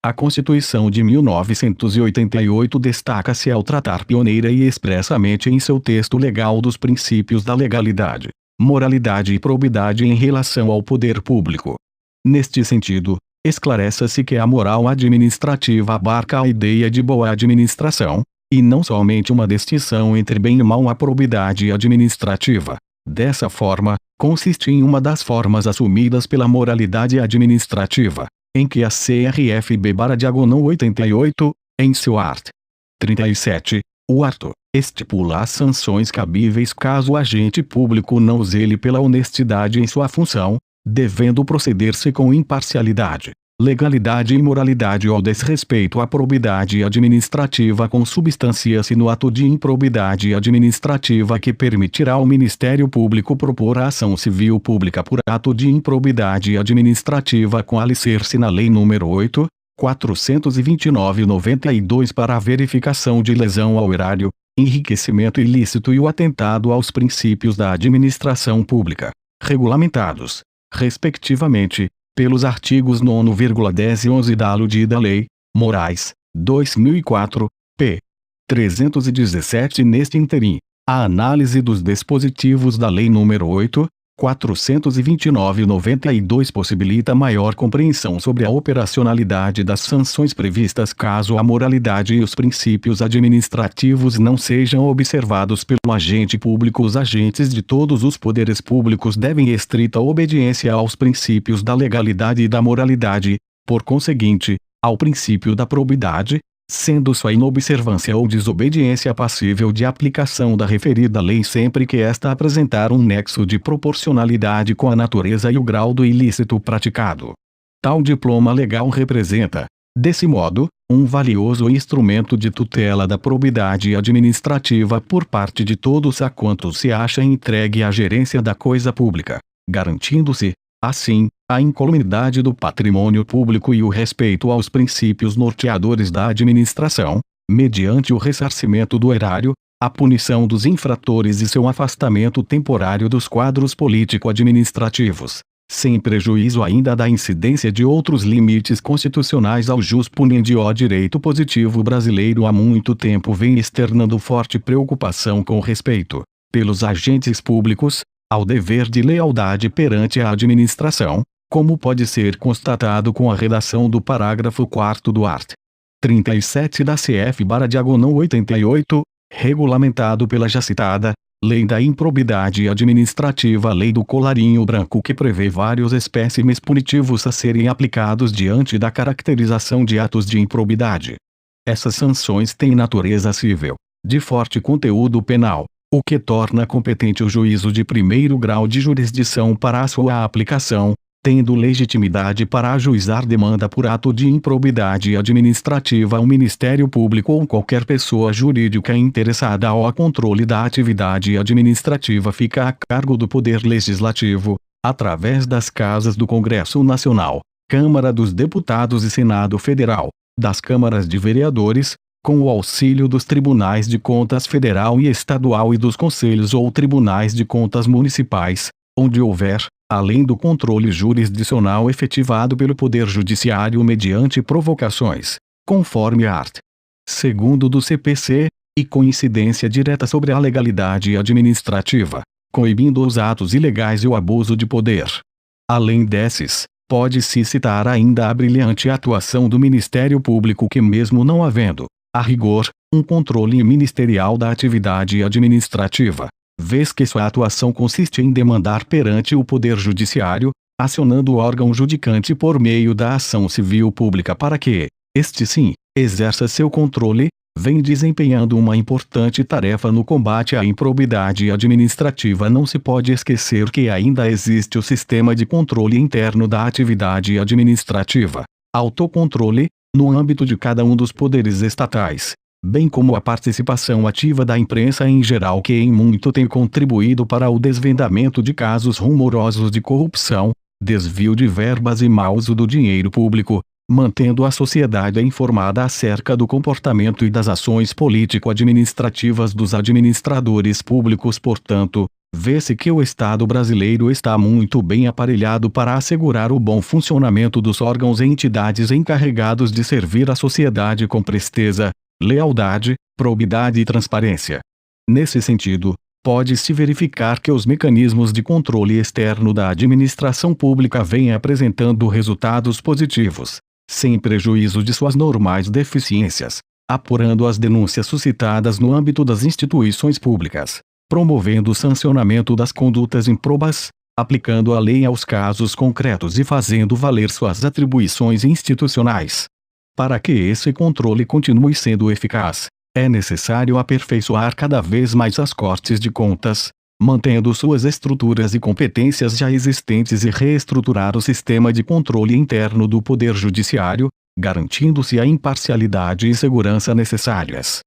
A Constituição de 1988 destaca-se ao tratar pioneira e expressamente em seu texto legal dos princípios da legalidade, moralidade e probidade em relação ao poder público. Neste sentido, esclarece-se que a moral administrativa abarca a ideia de boa administração, e não somente uma distinção entre bem e mal. A probidade administrativa, dessa forma, consiste em uma das formas assumidas pela moralidade administrativa, em que a CRFB/88, em seu art. 37, o arto, estipula as sanções cabíveis caso o agente público não zele pela honestidade em sua função, devendo proceder-se com imparcialidade, legalidade e moralidade. O desrespeito à probidade administrativa consubstancia-se no ato de improbidade administrativa que permitirá ao Ministério Público propor a ação civil pública por ato de improbidade administrativa com alicerce na Lei nº 8.429/92 para a verificação de lesão ao erário, enriquecimento ilícito e o atentado aos princípios da administração pública, regulamentados, respectivamente, pelos artigos 9, 10 e 11 da aludida Lei Moraes, 2004, p. 317. Neste ínterim, a análise dos dispositivos da Lei nº 8.429/92 possibilita maior compreensão sobre a operacionalidade das sanções previstas caso a moralidade e os princípios administrativos não sejam observados pelo agente público. Os agentes de todos os poderes públicos devem estrita obediência aos princípios da legalidade e da moralidade, por conseguinte, ao princípio da probidade, sendo sua inobservância ou desobediência passível de aplicação da referida lei sempre que esta apresentar um nexo de proporcionalidade com a natureza e o grau do ilícito praticado. Tal diploma legal representa, desse modo, um valioso instrumento de tutela da probidade administrativa por parte de todos a quantos se acha entregue à gerência da coisa pública, garantindo-se, assim, a incolumidade do patrimônio público e o respeito aos princípios norteadores da administração, mediante o ressarcimento do erário, a punição dos infratores e seu afastamento temporário dos quadros político-administrativos, sem prejuízo ainda da incidência de outros limites constitucionais ao jus puniendi. O direito positivo brasileiro há muito tempo vem externando forte preocupação com respeito, pelos agentes públicos, ao dever de lealdade perante a administração, como pode ser constatado com a redação do parágrafo 4º do art. 37 da CF/88, regulamentado pela já citada Lei da Improbidade Administrativa, Lei do Colarinho Branco, que prevê vários espécimes punitivos a serem aplicados diante da caracterização de atos de improbidade. Essas sanções têm natureza civil, de forte conteúdo penal, o que torna competente o juízo de primeiro grau de jurisdição para a sua aplicação, tendo legitimidade para ajuizar demanda por ato de improbidade administrativa ao Ministério Público ou qualquer pessoa jurídica interessada. Ao controle da atividade administrativa fica a cargo do Poder Legislativo, através das casas do Congresso Nacional, Câmara dos Deputados e Senado Federal, das câmaras de vereadores, com o auxílio dos Tribunais de Contas Federal e Estadual e dos Conselhos ou Tribunais de Contas Municipais, onde houver, além do controle jurisdicional efetivado pelo Poder Judiciário mediante provocações, conforme art. 2º do CPC, e com incidência direta sobre a legalidade administrativa, coibindo os atos ilegais e o abuso de poder. Além desses, pode-se citar ainda a brilhante atuação do Ministério Público que, mesmo não havendo, a rigor, um controle ministerial da atividade administrativa, vez que sua atuação consiste em demandar perante o Poder Judiciário, acionando o órgão judicante por meio da ação civil pública para que, este sim, exerça seu controle, vem desempenhando uma importante tarefa no combate à improbidade administrativa. Não se pode esquecer que ainda existe o sistema de controle interno da atividade administrativa, autocontrole, no âmbito de cada um dos poderes estatais, bem como a participação ativa da imprensa em geral, que em muito tem contribuído para o desvendamento de casos rumorosos de corrupção, desvio de verbas e mau uso do dinheiro público, mantendo a sociedade informada acerca do comportamento e das ações político-administrativas dos administradores públicos. Portanto, vê-se que o Estado brasileiro está muito bem aparelhado para assegurar o bom funcionamento dos órgãos e entidades encarregados de servir a sociedade com presteza, lealdade, probidade e transparência. Nesse sentido, pode-se verificar que os mecanismos de controle externo da administração pública vêm apresentando resultados positivos, sem prejuízo de suas normais deficiências, apurando as denúncias suscitadas no âmbito das instituições públicas, promovendo o sancionamento das condutas improbas, aplicando a lei aos casos concretos e fazendo valer suas atribuições institucionais. Para que esse controle continue sendo eficaz, é necessário aperfeiçoar cada vez mais as Cortes de Contas, mantendo suas estruturas e competências já existentes e reestruturar o sistema de controle interno do Poder Judiciário, garantindo-se a imparcialidade e segurança necessárias.